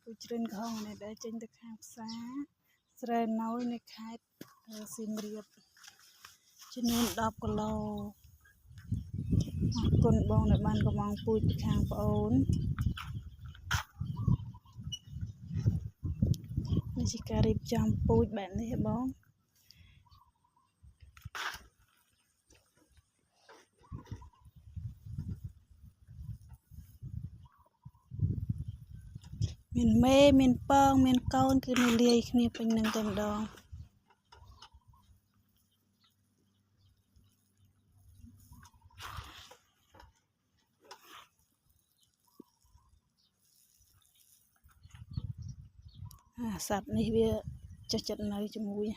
Tôi trên không này để trên thực hàng xá sre nói này khai sim riệp cho nên đọc cái lô con bông này ban có mong pui hàng ổn mình chỉ cà rịp trong pui bạn này bông miền mê miền pong miền con cứ này liệt này bên nâng tầm đòn sạch này bây cho chật này cho mùi